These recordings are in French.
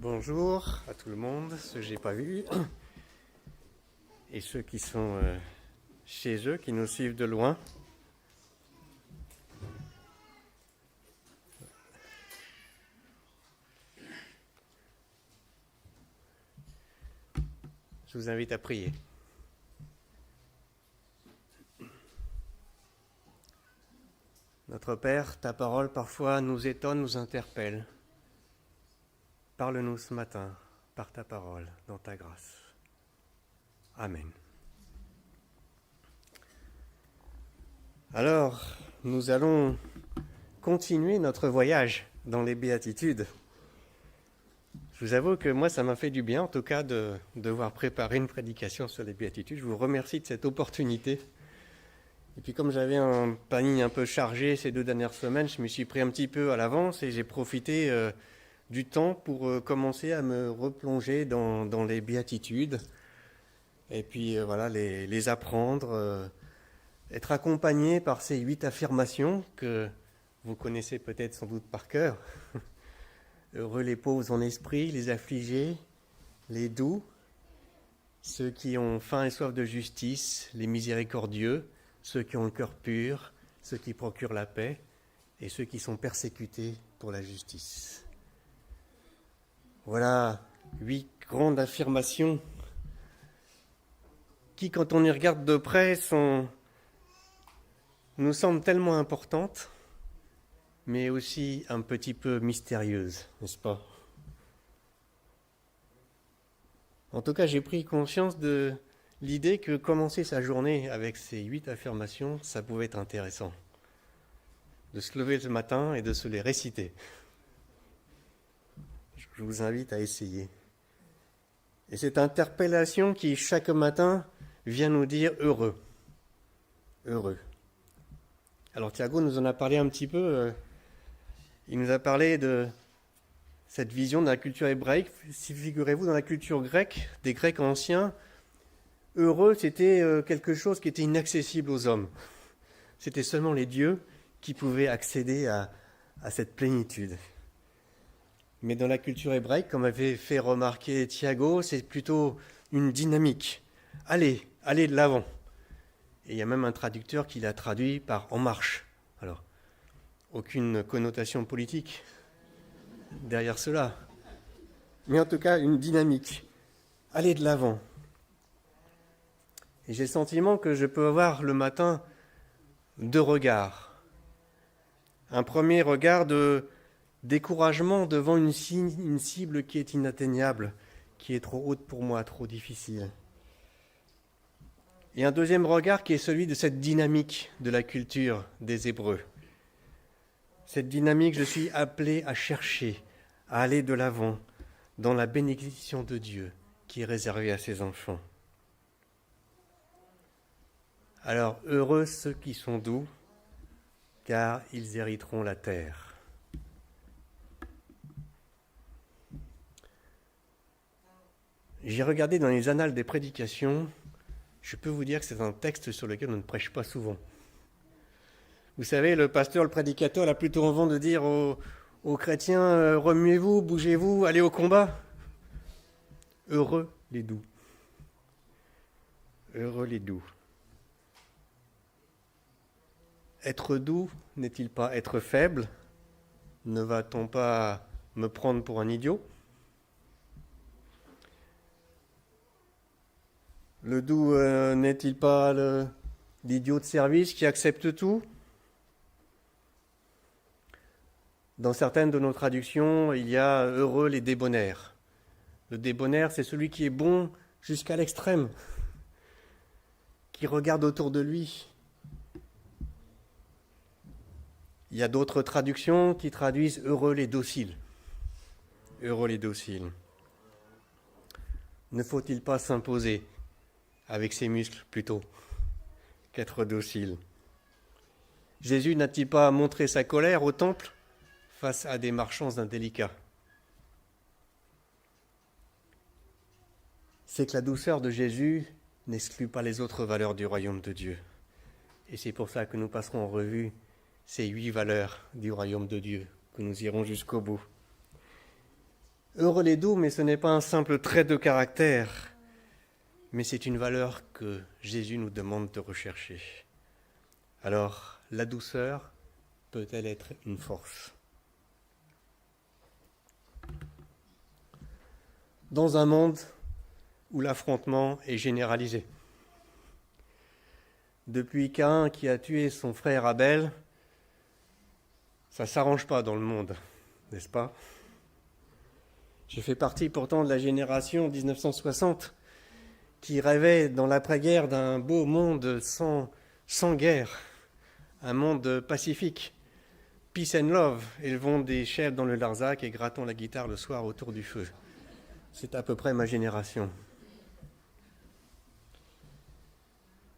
Bonjour à tout le monde, ceux que je n'ai pas vus, et ceux qui sont chez eux, qui nous suivent de loin. Je vous invite à prier. Notre Père, ta parole parfois nous étonne, nous interpelle. Parle-nous ce matin par ta parole, dans ta grâce. Amen. Alors, nous allons continuer notre voyage dans les béatitudes. Je vous avoue que moi, ça m'a fait du bien, en tout cas, de devoir préparer une prédication sur les béatitudes. Je vous remercie de cette opportunité. Et puis comme j'avais un planning un peu chargé ces 2 dernières semaines, je me suis pris un petit peu à l'avance et j'ai profité du temps pour commencer à me replonger dans les béatitudes. Et puis voilà, les apprendre, être accompagné par ces 8 affirmations que vous connaissez peut-être sans doute par cœur. Heureux les pauvres en esprit, les affligés, les doux, ceux qui ont faim et soif de justice, les miséricordieux, ceux qui ont le cœur pur, ceux qui procurent la paix et ceux qui sont persécutés pour la justice. Voilà 8 grandes affirmations qui, quand on y regarde de près, nous semblent tellement importantes, mais aussi un petit peu mystérieuses, n'est-ce pas ? En tout cas, j'ai pris conscience de l'idée que commencer sa journée avec ces 8 affirmations, ça pouvait être intéressant. De se lever ce matin et de se les réciter. Je vous invite à essayer. Et cette interpellation qui, chaque matin, vient nous dire heureux. Heureux. Alors Thiago nous en a parlé un petit peu. Il nous a parlé de cette vision de la culture hébraïque. Si figurez-vous, dans la culture grecque, des Grecs anciens, heureux, c'était quelque chose qui était inaccessible aux hommes. C'était seulement les dieux qui pouvaient accéder à cette plénitude. Mais dans la culture hébraïque, comme avait fait remarquer Thiago, c'est plutôt une dynamique. Allez de l'avant. Et il y a même un traducteur qui l'a traduit par « en marche ». Alors, aucune connotation politique derrière cela. Mais en tout cas, une dynamique. Allez de l'avant. Et j'ai le sentiment que je peux avoir le matin 2 regards. Un premier regard de découragement devant une cible qui est inatteignable, qui est trop haute pour moi, trop difficile. Et un deuxième regard qui est celui de cette dynamique de la culture des Hébreux. Cette dynamique, je suis appelé à chercher, à aller de l'avant dans la bénédiction de Dieu qui est réservée à ses enfants. Alors, heureux ceux qui sont doux, car ils hériteront la terre. J'ai regardé dans les annales des prédications, je peux vous dire que c'est un texte sur lequel on ne prêche pas souvent. Vous savez, le pasteur, le prédicateur, a plutôt envie de dire aux chrétiens, remuez-vous, bougez-vous, allez au combat. Heureux les doux. Heureux les doux. Être doux n'est-il pas être faible ? Ne va-t-on pas me prendre pour un idiot ? Le doux n'est-il pas l'idiot de service qui accepte tout ? Dans certaines de nos traductions, il y a « heureux les débonnaires ». Le débonnaire, c'est celui qui est bon jusqu'à l'extrême, qui regarde autour de lui. Il y a d'autres traductions qui traduisent « heureux les dociles ». Heureux les dociles. Ne faut-il pas s'imposer avec ses muscles plutôt qu'être docile ? Jésus n'a-t-il pas montré sa colère au temple face à des marchands indélicats ? C'est que la douceur de Jésus n'exclut pas les autres valeurs du royaume de Dieu. Et c'est pour ça que nous passerons en revue ces 8 valeurs du royaume de Dieu, que nous irons jusqu'au bout. Heureux les doux, mais ce n'est pas un simple trait de caractère, mais c'est une valeur que Jésus nous demande de rechercher. Alors, la douceur peut-elle être une force ? Dans un monde où l'affrontement est généralisé, depuis Caïn qui a tué son frère Abel, ça ne s'arrange pas dans le monde, n'est-ce pas ? Je fais partie pourtant de la génération 1960 qui rêvait dans l'après-guerre d'un beau monde sans guerre, un monde pacifique, peace and love, élevons des chèvres dans le Larzac et grattons la guitare le soir autour du feu. C'est à peu près ma génération.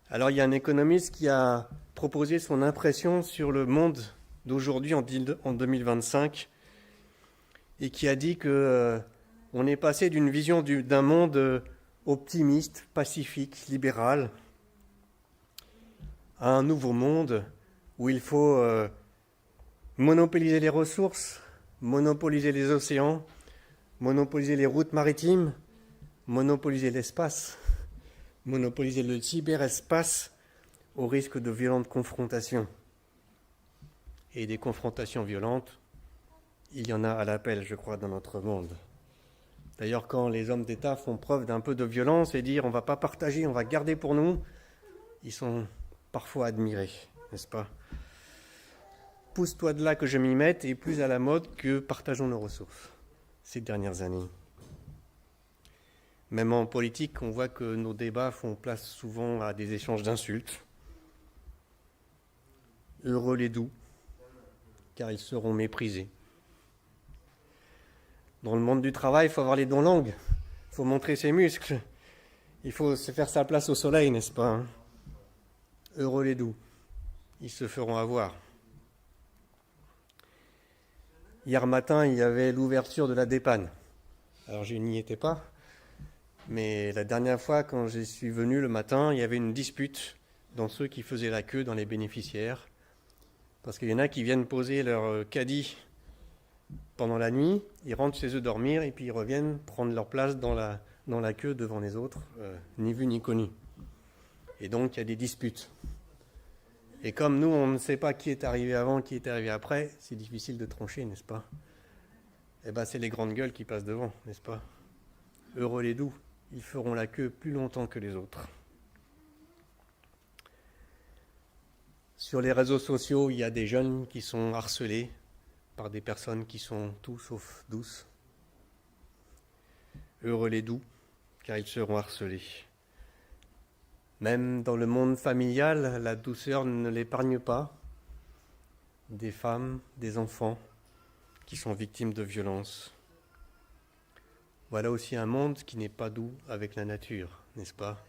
Alors il y a un économiste qui a proposé son impression sur le monde d'aujourd'hui en 2025 et qui a dit que on est passé d'une vision d'un monde optimiste, pacifique, libéral, à un nouveau monde où il faut monopoliser les ressources, monopoliser les océans, monopoliser les routes maritimes, monopoliser l'espace, monopoliser le cyberespace au risque de violentes confrontations. Et des confrontations violentes, il y en a à l'appel, je crois, dans notre monde. D'ailleurs, quand les hommes d'État font preuve d'un peu de violence et dire on ne va pas partager, on va garder pour nous, ils sont parfois admirés, n'est-ce pas ? Pousse-toi de là que je m'y mette est plus à la mode que partageons nos ressources ces dernières années. Même en politique, on voit que nos débats font place souvent à des échanges d'insultes. Heureux les doux, car ils seront méprisés. Dans le monde du travail, il faut avoir les dents longues, il faut montrer ses muscles, il faut se faire sa place au soleil, n'est-ce pas ? Heureux les doux, ils se feront avoir. Hier matin, il y avait l'ouverture de la dépanne. Alors je n'y étais pas, mais la dernière fois, quand je suis venu le matin, il y avait une dispute dans ceux qui faisaient la queue dans les bénéficiaires, parce qu'il y en a qui viennent poser leur caddie pendant la nuit, ils rentrent chez eux dormir et puis ils reviennent prendre leur place dans la queue devant les autres, ni vu ni connu. Et donc il y a des disputes. Et comme nous, on ne sait pas qui est arrivé avant, qui est arrivé après, c'est difficile de trancher, n'est-ce pas ? Eh bien, c'est les grandes gueules qui passent devant, n'est-ce pas ? Heureux les doux, ils feront la queue plus longtemps que les autres. Sur les réseaux sociaux, il y a des jeunes qui sont harcelés par des personnes qui sont tout sauf douces. Heureux les doux, car ils seront harcelés. Même dans le monde familial, la douceur ne l'épargne pas. Des femmes, des enfants qui sont victimes de violences. Voilà aussi un monde qui n'est pas doux avec la nature, n'est-ce pas ?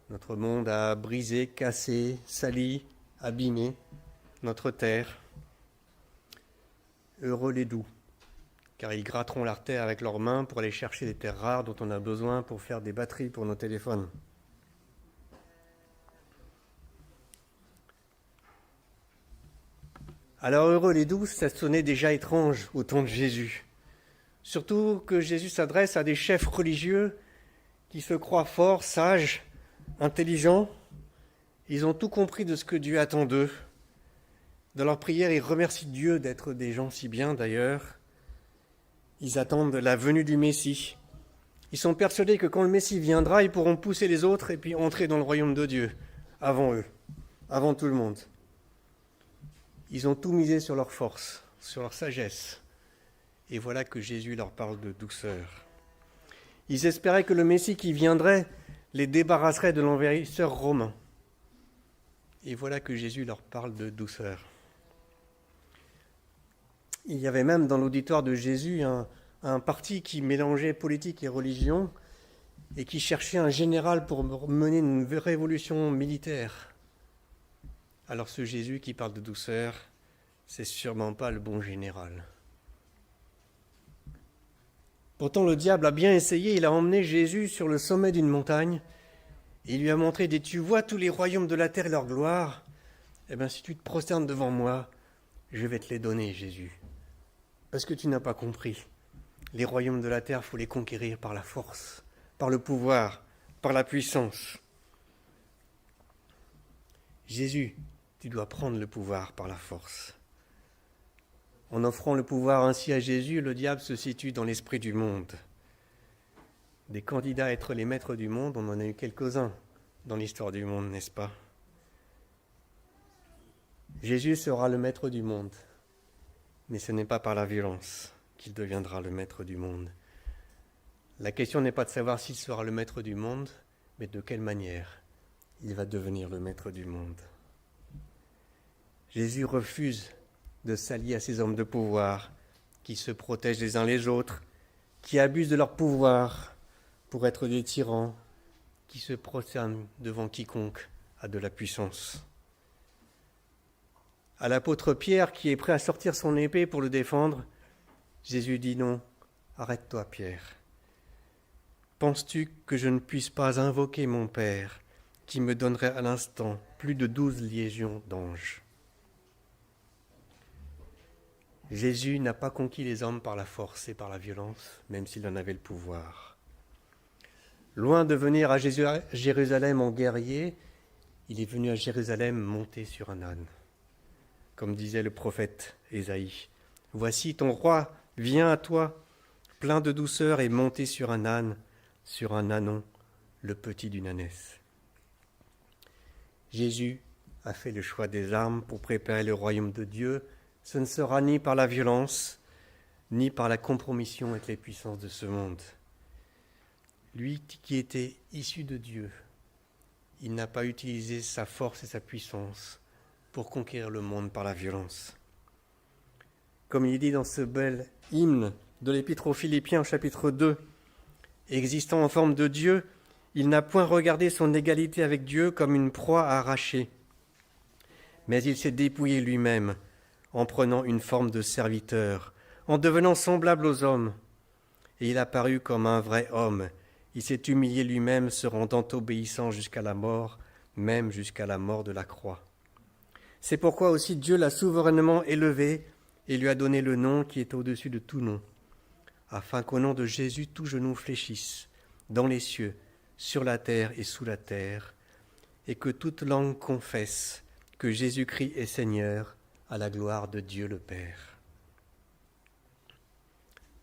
Notre monde a brisé, cassé, sali, abîmé notre terre. Heureux les doux, car ils gratteront la terre avec leurs mains pour aller chercher les terres rares dont on a besoin pour faire des batteries pour nos téléphones. Alors heureux les doux, ça sonnait déjà étrange au temps de Jésus. Surtout que Jésus s'adresse à des chefs religieux qui se croient forts, sages, intelligents. Ils ont tout compris de ce que Dieu attend d'eux. Dans leur prière, ils remercient Dieu d'être des gens si bien d'ailleurs. Ils attendent la venue du Messie. Ils sont persuadés que quand le Messie viendra, ils pourront pousser les autres et puis entrer dans le royaume de Dieu, avant eux, avant tout le monde. Ils ont tout misé sur leur force, sur leur sagesse. Et voilà que Jésus leur parle de douceur. Ils espéraient que le Messie qui viendrait les débarrasserait de l'envahisseur romain. Et voilà que Jésus leur parle de douceur. Il y avait même dans l'auditoire de Jésus un parti qui mélangeait politique et religion et qui cherchait un général pour mener une révolution militaire. Alors ce Jésus qui parle de douceur, c'est sûrement pas le bon général. Pourtant le diable a bien essayé, il a emmené Jésus sur le sommet d'une montagne et il lui a montré, tu vois tous les royaumes de la terre et leur gloire, eh bien si tu te prosternes devant moi, je vais te les donner, Jésus. Parce que tu n'as pas compris. Les royaumes de la terre, il faut les conquérir par la force, par le pouvoir, par la puissance. Jésus, tu dois prendre le pouvoir par la force. En offrant le pouvoir ainsi à Jésus, le diable se situe dans l'esprit du monde. Des candidats à être les maîtres du monde, on en a eu quelques-uns dans l'histoire du monde, n'est-ce pas? Jésus sera le maître du monde, mais ce n'est pas par la violence qu'il deviendra le maître du monde. La question n'est pas de savoir s'il sera le maître du monde, mais de quelle manière il va devenir le maître du monde. Jésus refuse de s'allier à ces hommes de pouvoir qui se protègent les uns les autres, qui abusent de leur pouvoir pour être des tyrans, qui se prosternent devant quiconque a de la puissance. À l'apôtre Pierre, qui est prêt à sortir son épée pour le défendre, Jésus dit non, arrête-toi Pierre. Penses-tu que je ne puisse pas invoquer mon Père, qui me donnerait à l'instant plus de 12 légions d'anges? Jésus n'a pas conquis les hommes par la force et par la violence, même s'il en avait le pouvoir. Loin de venir à Jérusalem en guerrier, il est venu à Jérusalem monté sur un âne. Comme disait le prophète Ésaïe, « Voici ton roi vient à toi, plein de douceur et monté sur un âne, sur un ânon, le petit d'une ânesse. » Jésus a fait le choix des armes pour préparer le royaume de Dieu. Ce ne sera ni par la violence, ni par la compromission avec les puissances de ce monde. Lui qui était issu de Dieu, il n'a pas utilisé sa force et sa puissance pour conquérir le monde par la violence. Comme il est dit dans ce bel hymne de l'Épître aux Philippiens, chapitre 2, « Existant en forme de Dieu, il n'a point regardé son égalité avec Dieu comme une proie à arracher, mais il s'est dépouillé lui-même en prenant une forme de serviteur, en devenant semblable aux hommes. Et il apparut comme un vrai homme. Il s'est humilié lui-même, se rendant obéissant jusqu'à la mort, même jusqu'à la mort de la croix. C'est pourquoi aussi Dieu l'a souverainement élevé et lui a donné le nom qui est au-dessus de tout nom, afin qu'au nom de Jésus tout genou fléchisse, dans les cieux, sur la terre et sous la terre, et que toute langue confesse que Jésus-Christ est Seigneur, à la gloire de Dieu le Père.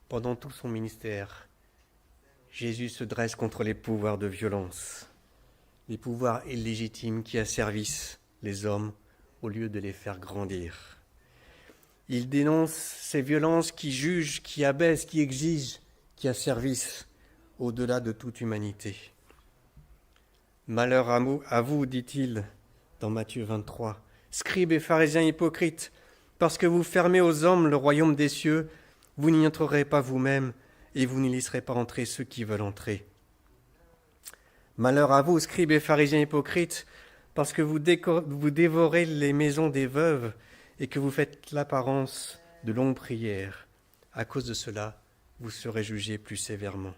Pendant tout son ministère, Jésus se dresse contre les pouvoirs de violence, les pouvoirs illégitimes qui asservissent les hommes au lieu de les faire grandir. Il dénonce ces violences qui jugent, qui abaissent, qui exigent, qui asservissent au-delà de toute humanité. Malheur à vous, dit-il dans Matthieu 23, scribes et pharisiens hypocrites, parce que vous fermez aux hommes le royaume des cieux, vous n'y entrerez pas vous-même et vous n'y laisserez pas entrer ceux qui veulent entrer. Malheur à vous, scribes et pharisiens hypocrites, parce que vous dévorez les maisons des veuves et que vous faites l'apparence de longues prières. À cause de cela, vous serez jugés plus sévèrement.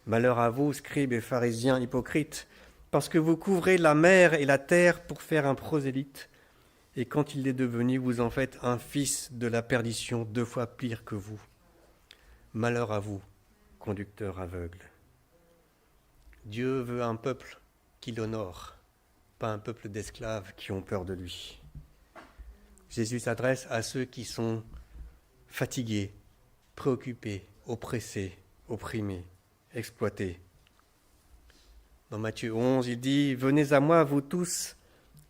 Malheur à vous, scribes et pharisiens hypocrites, parce que vous couvrez la mer et la terre pour faire un prosélyte, et quand il est devenu, vous en faites un fils de la perdition 2 fois pire que vous. Malheur à vous, conducteurs aveugles. Dieu veut un peuple qui l'honore, pas un peuple d'esclaves qui ont peur de lui. Jésus s'adresse à ceux qui sont fatigués, préoccupés, oppressés, opprimés, exploités. Dans Matthieu 11, il dit « Venez à moi, vous tous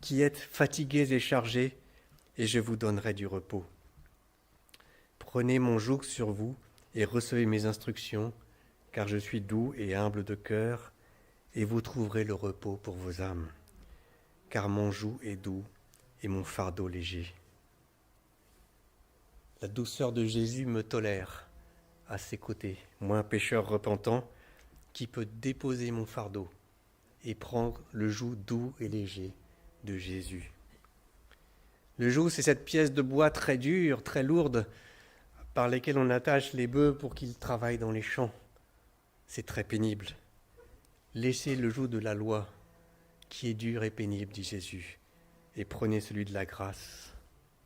qui êtes fatigués et chargés, et je vous donnerai du repos. Prenez mon joug sur vous et recevez mes instructions, car je suis doux et humble de cœur, et vous trouverez le repos pour vos âmes. Car mon joug est doux et mon fardeau léger. » La douceur de Jésus me tolère à ses côtés, moi un pécheur repentant, qui peut déposer mon fardeau et prendre le joug doux et léger de Jésus. Le joug, c'est cette pièce de bois très dure, très lourde, par laquelle on attache les bœufs pour qu'ils travaillent dans les champs. C'est très pénible. Laissez le joug de la loi, qui est dur et pénible, dit Jésus, et prenez celui de la grâce,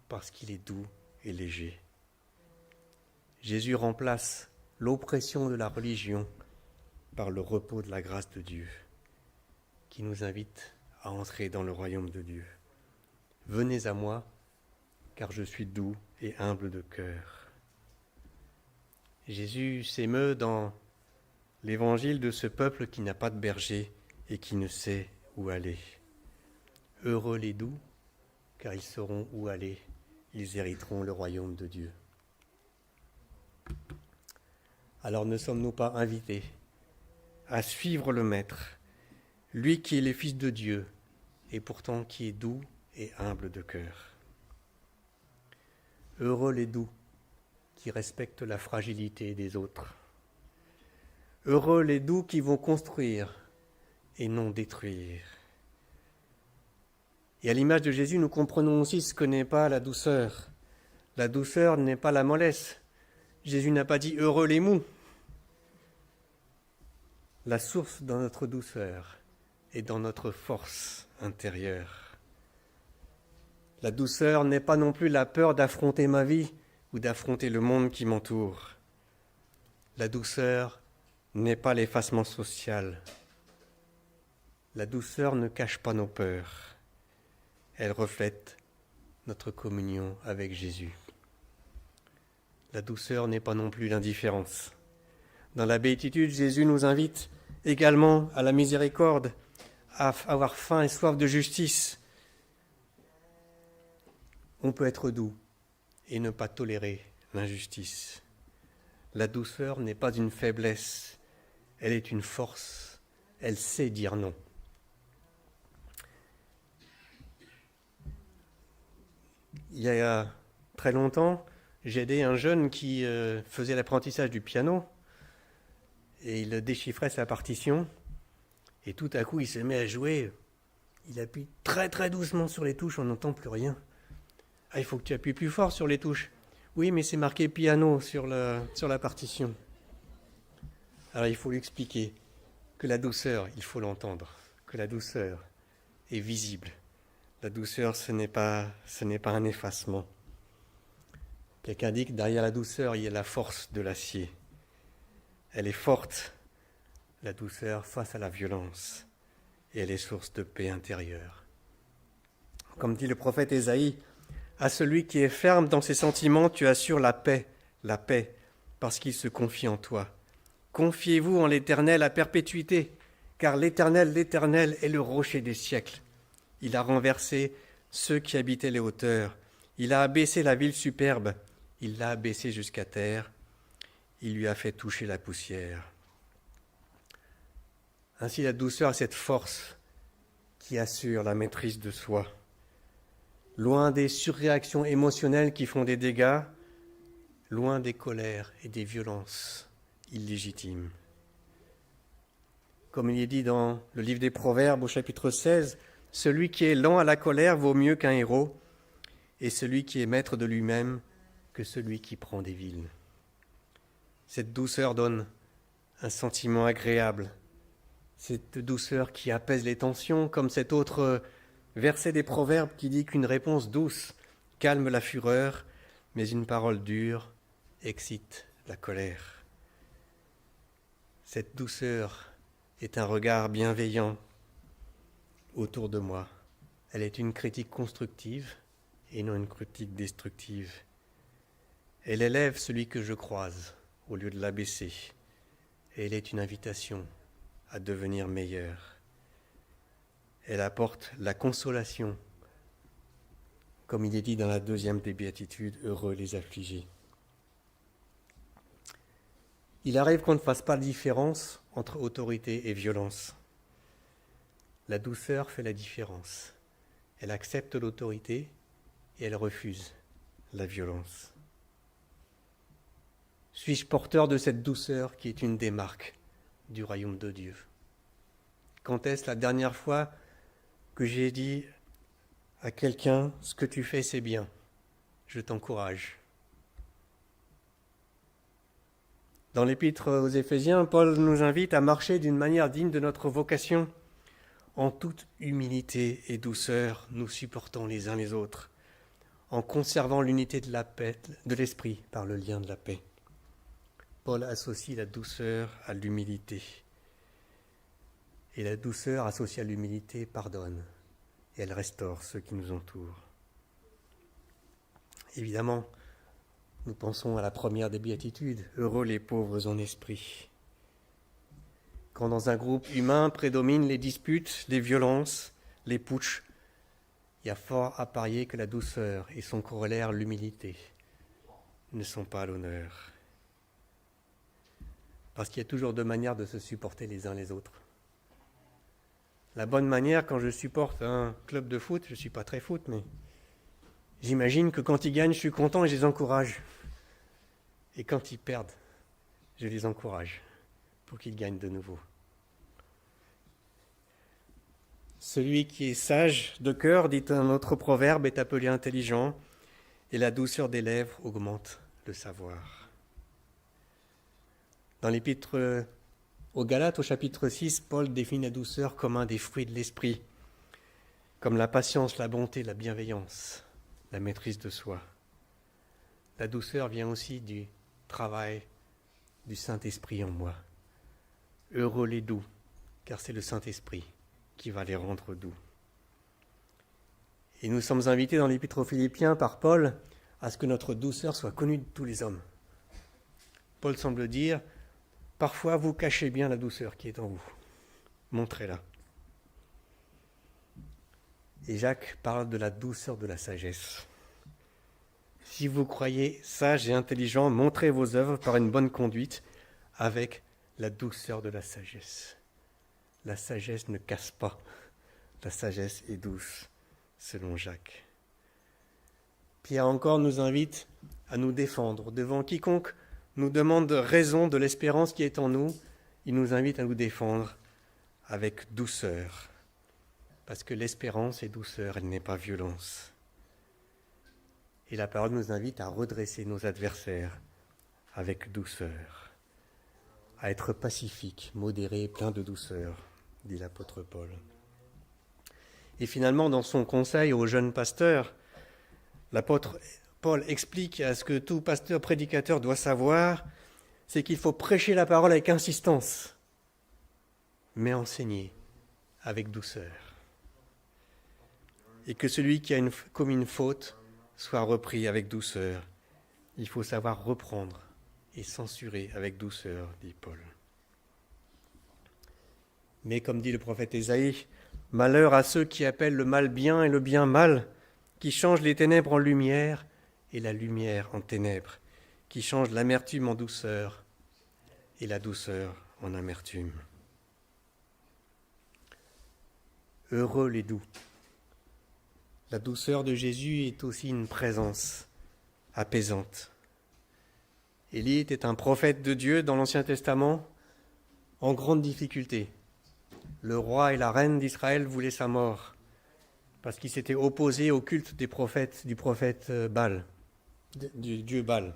parce qu'il est doux et léger. Jésus remplace l'oppression de la religion par le repos de la grâce de Dieu, qui nous invite à entrer dans le royaume de Dieu. Venez à moi, car je suis doux et humble de cœur. Jésus s'émeut dans l'évangile de ce peuple qui n'a pas de berger et qui ne sait où aller. Heureux les doux, car ils sauront où aller, ils hériteront le royaume de Dieu. Alors ne sommes-nous pas invités à suivre le Maître, lui qui est le Fils de Dieu et pourtant qui est doux et humble de cœur. Heureux les doux qui respectent la fragilité des autres. Heureux les doux qui vont construire et non détruire. Et à l'image de Jésus, nous comprenons aussi ce que n'est pas la douceur. La douceur n'est pas la mollesse. Jésus n'a pas dit « heureux les mous ». La source de notre douceur est dans notre force intérieure. La douceur n'est pas non plus la peur d'affronter ma vie ou d'affronter le monde qui m'entoure. La douceur n'est pas l'effacement social. La douceur ne cache pas nos peurs. Elle reflète notre communion avec Jésus. La douceur n'est pas non plus l'indifférence. Dans la béatitude, Jésus nous invite également à la miséricorde, à avoir faim et soif de justice. On peut être doux et ne pas tolérer l'injustice. La douceur n'est pas une faiblesse, elle est une force, elle sait dire non. Il y a très longtemps, j'ai aidé un jeune qui faisait l'apprentissage du piano et il déchiffrait sa partition et tout à coup il se met à jouer. Il appuie très très doucement sur les touches, on n'entend plus rien. Ah, il faut que tu appuies plus fort sur les touches. Oui, mais c'est marqué piano sur la partition. Alors il faut lui expliquer que la douceur, il faut l'entendre, que la douceur est visible. La douceur, ce n'est pas un effacement. Quelqu'un dit que derrière la douceur, il y a la force de l'acier. Elle est forte, la douceur, face à la violence. Et elle est source de paix intérieure. Comme dit le prophète Ésaïe, à celui qui est ferme dans ses sentiments, tu assures la paix, parce qu'il se confie en toi. Confiez-vous en l'Éternel à perpétuité, car l'Éternel est le rocher des siècles. Il a renversé ceux qui habitaient les hauteurs. Il a abaissé la ville superbe. Il l'a abaissée jusqu'à terre. Il lui a fait toucher la poussière. Ainsi la douceur est cette force qui assure la maîtrise de soi. Loin des surréactions émotionnelles qui font des dégâts, loin des colères et des violences illégitimes. Comme il est dit dans le livre des Proverbes au chapitre 16, celui qui est lent à la colère vaut mieux qu'un héros, et celui qui est maître de lui-même que celui qui prend des villes. Cette douceur donne un sentiment agréable, cette douceur qui apaise les tensions, comme cet autre verset des Proverbes qui dit qu'une réponse douce calme la fureur, mais une parole dure excite la colère. Cette douceur est un regard bienveillant autour de moi. Elle est une critique constructive et non une critique destructive. Elle élève celui que je croise au lieu de l'abaisser. Et elle est une invitation à devenir meilleur. Elle apporte la consolation, comme il est dit dans la deuxième des béatitudes, heureux les affligés. Il arrive qu'on ne fasse pas de différence entre autorité et violence. La douceur fait la différence. Elle accepte l'autorité et elle refuse la violence. Suis-je porteur de cette douceur qui est une des marques du royaume de Dieu? Quand est-ce la dernière fois que j'ai dit à quelqu'un « ce que tu fais, c'est bien, je t'encourage ». Dans l'épître aux Éphésiens, Paul nous invite à marcher d'une manière digne de notre vocation. En toute humilité et douceur, nous supportons les uns les autres, en conservant l'unité de la paix, de l'esprit par le lien de la paix. Paul associe la douceur à l'humilité. Et la douceur associée à l'humilité pardonne, et elle restaure ceux qui nous entourent. Évidemment, nous pensons à la première des béatitudes, heureux les pauvres en esprit. Quand dans un groupe humain prédominent les disputes, les violences, les putschs, il y a fort à parier que la douceur et son corollaire, l'humilité, ne sont pas à l'honneur. Parce qu'il y a toujours deux manières de se supporter les uns les autres. La bonne manière, quand je supporte un club de foot, je ne suis pas très foot, mais j'imagine que quand ils gagnent, je suis content et je les encourage. Et quand ils perdent, je les encourage pour qu'ils gagnent de nouveau. Celui qui est sage de cœur, dit un autre proverbe, est appelé intelligent, et la douceur des lèvres augmente le savoir. Dans l'épître aux Galates, au chapitre 6, Paul définit la douceur comme un des fruits de l'esprit, comme la patience, la bonté, la bienveillance, la maîtrise de soi. La douceur vient aussi du travail du Saint-Esprit en moi. Heureux les doux, car c'est le Saint-Esprit qui va les rendre doux. Et nous sommes invités dans l'Épître aux Philippiens par Paul à ce que notre douceur soit connue de tous les hommes. Paul semble dire, parfois vous cachez bien la douceur qui est en vous. Montrez-la. Et Jacques parle de la douceur de la sagesse. Si vous croyez sage et intelligent, montrez vos œuvres par une bonne conduite avec la douceur de la sagesse. La sagesse ne casse pas. La sagesse est douce, selon Jacques. Pierre encore nous invite à nous défendre devant quiconque nous demande raison de l'espérance qui est en nous. Il nous invite à nous défendre avec douceur. Parce que l'espérance est douceur, elle n'est pas violence. Et la parole nous invite à redresser nos adversaires avec douceur, à être pacifique, modéré et plein de douceur, dit l'apôtre Paul. Et finalement, dans son conseil aux jeunes pasteurs, l'apôtre Paul explique à ce que tout pasteur prédicateur doit savoir, c'est qu'il faut prêcher la parole avec insistance, mais enseigner avec douceur. Et que celui qui a commis une faute soit repris avec douceur. Il faut savoir reprendre et censurer avec douceur, dit Paul. Mais comme dit le prophète Ésaïe, malheur à ceux qui appellent le mal bien et le bien mal, qui changent les ténèbres en lumière et la lumière en ténèbres, qui changent l'amertume en douceur et la douceur en amertume. Heureux les doux. La douceur de Jésus est aussi une présence apaisante. Élie était un prophète de Dieu dans l'Ancien Testament en grande difficulté. Le roi et la reine d'Israël voulaient sa mort parce qu'ils s'étaient opposés au culte du prophète Baal, du dieu Baal,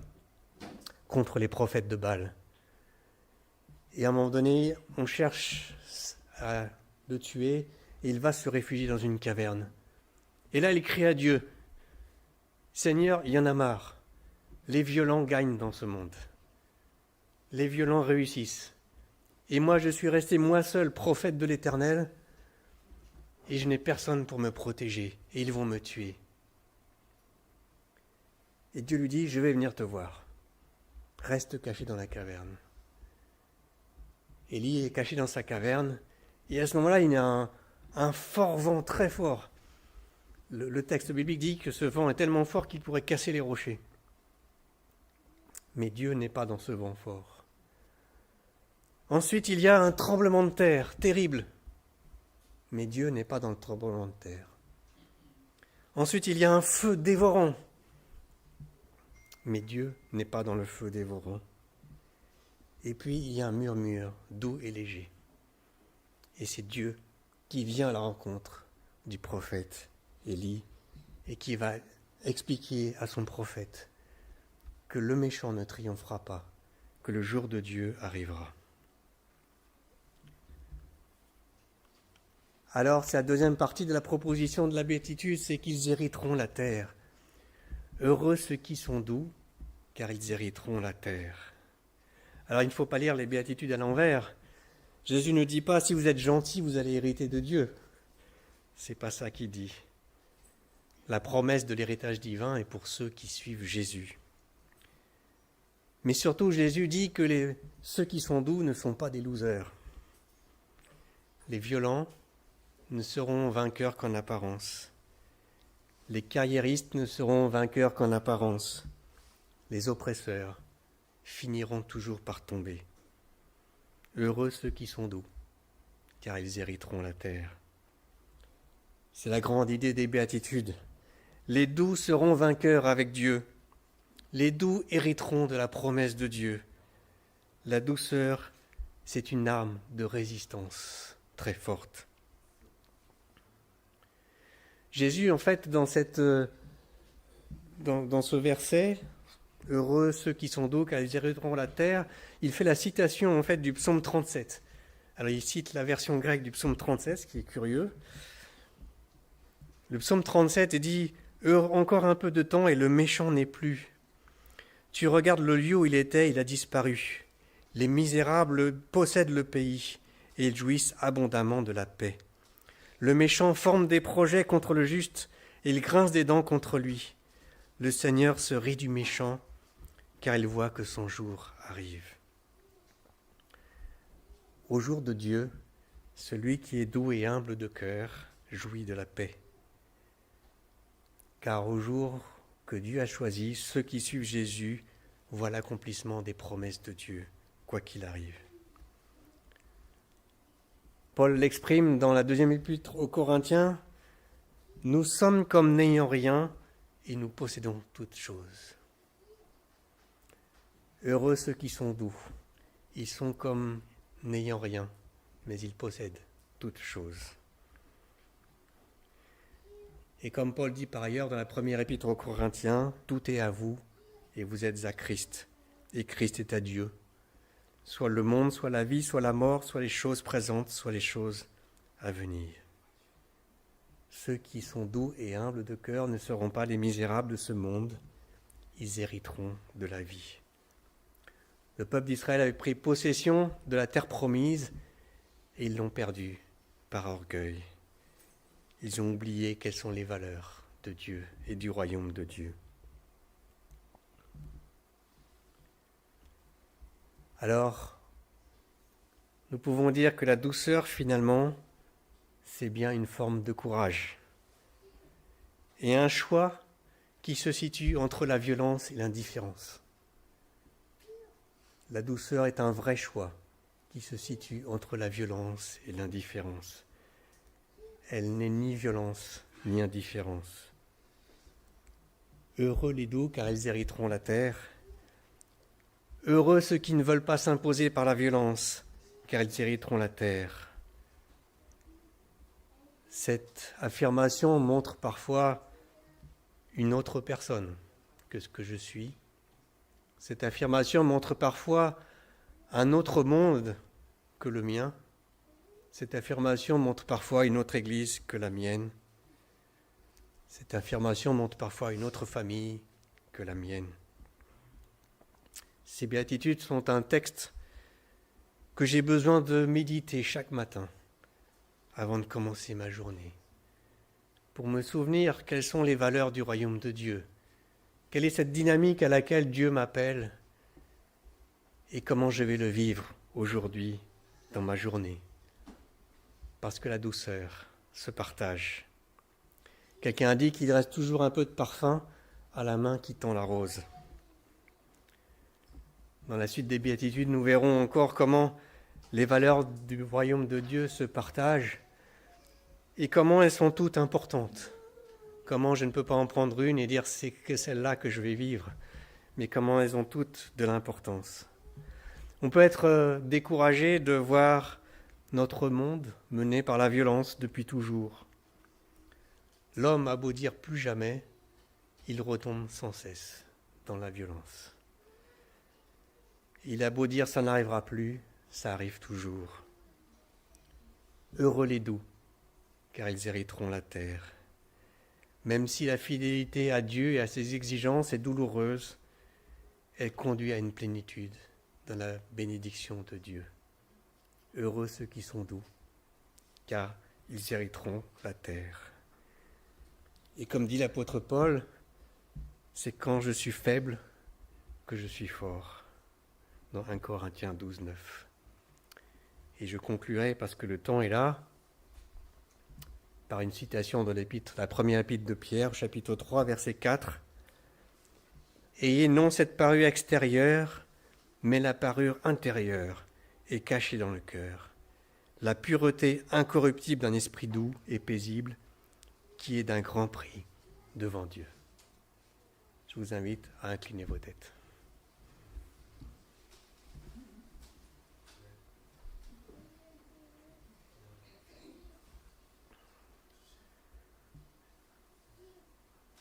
contre les prophètes de Baal. Et à un moment donné, on cherche à le tuer et il va se réfugier dans une caverne. Et là, il crie à Dieu, « Seigneur, il y en a marre. Les violents gagnent dans ce monde. Les violents réussissent. Et moi, je suis resté moi seul, prophète de l'Éternel, et je n'ai personne pour me protéger, et ils vont me tuer. » Et Dieu lui dit, « Je vais venir te voir. Reste caché dans la caverne. » Élie est caché dans sa caverne, et à ce moment-là, il y a un fort vent très fort. Le texte biblique dit que ce vent est tellement fort qu'il pourrait casser les rochers. Mais Dieu n'est pas dans ce vent fort. Ensuite, il y a un tremblement de terre terrible. Mais Dieu n'est pas dans le tremblement de terre. Ensuite, il y a un feu dévorant. Mais Dieu n'est pas dans le feu dévorant. Et puis, il y a un murmure doux et léger. Et c'est Dieu qui vient à la rencontre du prophète Élie et qui va expliquer à son prophète que le méchant ne triomphera pas, que le jour de Dieu arrivera. Alors, c'est la deuxième partie de la proposition de la béatitude, c'est qu'ils hériteront la terre. Heureux ceux qui sont doux, car ils hériteront la terre. Alors il ne faut pas lire les béatitudes à l'envers. Jésus ne dit pas « si vous êtes gentil, vous allez hériter de Dieu ». C'est pas ça qu'il dit. La promesse de l'héritage divin est pour ceux qui suivent Jésus. Mais surtout, Jésus dit que ceux qui sont doux ne sont pas des losers. Les violents ne seront vainqueurs qu'en apparence. Les carriéristes ne seront vainqueurs qu'en apparence. Les oppresseurs finiront toujours par tomber. Heureux ceux qui sont doux, car ils hériteront la terre. C'est la grande idée des béatitudes. Les doux seront vainqueurs avec Dieu. Les doux hériteront de la promesse de Dieu. La douceur, c'est une arme de résistance très forte. Jésus, en fait, dans ce verset, « Heureux ceux qui sont doux, car ils hériteront la terre », il fait la citation, en fait, du psaume 37. Alors, il cite la version grecque du psaume 37, ce qui est curieux. Le psaume 37 dit « Encore un peu de temps et le méchant n'est plus. Tu regardes le lieu où il était, il a disparu. Les misérables possèdent le pays et ils jouissent abondamment de la paix. Le méchant forme des projets contre le juste et il grince des dents contre lui. Le Seigneur se rit du méchant car il voit que son jour arrive. » Au jour de Dieu, celui qui est doux et humble de cœur jouit de la paix. Car au jour que Dieu a choisi, ceux qui suivent Jésus voient l'accomplissement des promesses de Dieu, quoi qu'il arrive. Paul l'exprime dans la deuxième épître aux Corinthiens, « Nous sommes comme n'ayant rien et nous possédons toutes choses. » Heureux ceux qui sont doux, ils sont comme n'ayant rien, mais ils possèdent toutes choses. Et comme Paul dit par ailleurs dans la première épître aux Corinthiens, « Tout est à vous et vous êtes à Christ, et Christ est à Dieu. Soit le monde, soit la vie, soit la mort, soit les choses présentes, soit les choses à venir. » Ceux qui sont doux et humbles de cœur ne seront pas les misérables de ce monde, ils hériteront de la vie. Le peuple d'Israël avait pris possession de la terre promise et ils l'ont perdue par orgueil. Ils ont oublié quelles sont les valeurs de Dieu et du royaume de Dieu. Alors, nous pouvons dire que la douceur, finalement, c'est bien une forme de courage et un choix qui se situe entre la violence et l'indifférence. La douceur est un vrai choix qui se situe entre la violence et l'indifférence. Elle n'est ni violence ni indifférence. Heureux les doux, car ils hériteront la terre. Heureux ceux qui ne veulent pas s'imposer par la violence, car ils hériteront la terre. Cette affirmation montre parfois une autre personne que ce que je suis. Cette affirmation montre parfois un autre monde que le mien. Cette affirmation montre parfois une autre église que la mienne. Cette affirmation montre parfois une autre famille que la mienne. Ces béatitudes sont un texte que j'ai besoin de méditer chaque matin avant de commencer ma journée, pour me souvenir quelles sont les valeurs du royaume de Dieu, quelle est cette dynamique à laquelle Dieu m'appelle et comment je vais le vivre aujourd'hui dans ma journée. Parce que la douceur se partage. Quelqu'un a dit qu'il reste toujours un peu de parfum à la main qui tend la rose. Dans la suite des béatitudes, nous verrons encore comment les valeurs du royaume de Dieu se partagent et comment elles sont toutes importantes. Comment je ne peux pas en prendre une et dire c'est que celle-là que je vais vivre, mais comment elles ont toutes de l'importance. On peut être découragé de voir notre monde mené par la violence depuis toujours. L'homme a beau dire plus jamais, il retombe sans cesse dans la violence. Il a beau dire ça n'arrivera plus, ça arrive toujours. Heureux les doux, car ils hériteront la terre. Même si la fidélité à Dieu et à ses exigences est douloureuse, elle conduit à une plénitude dans la bénédiction de Dieu. Heureux ceux qui sont doux, car ils hériteront la terre. Et comme dit l'apôtre Paul, c'est quand je suis faible que je suis fort, dans 1 Corinthiens 12, 9. Et je conclurai, parce que le temps est là, par une citation de l'épître, la première épître de Pierre, chapitre 3, verset 4. « Ayez non cette parure extérieure, mais la parure intérieure est cachée dans le cœur, la pureté incorruptible d'un esprit doux et paisible, qui est d'un grand prix devant Dieu. » Je vous invite à incliner vos têtes.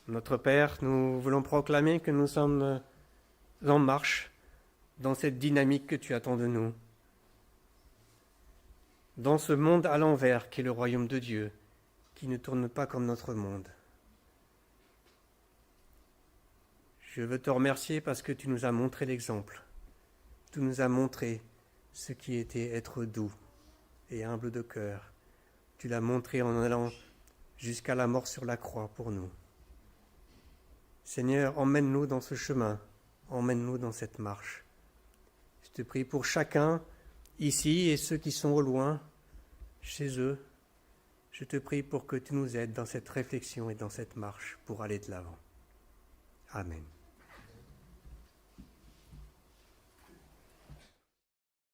Notre Père, nous voulons proclamer que nous sommes en marche dans cette dynamique que tu attends de nous, dans ce monde à l'envers qui est le royaume de Dieu, qui ne tourne pas comme notre monde. Je veux te remercier parce que tu nous as montré l'exemple. Tu nous as montré ce qui était être doux et humble de cœur. Tu l'as montré en allant jusqu'à la mort sur la croix pour nous. Seigneur, emmène-nous dans ce chemin, emmène-nous dans cette marche. Je te prie pour chacun ici et ceux qui sont au loin, chez eux. Je te prie pour que tu nous aides dans cette réflexion et dans cette marche pour aller de l'avant. Amen.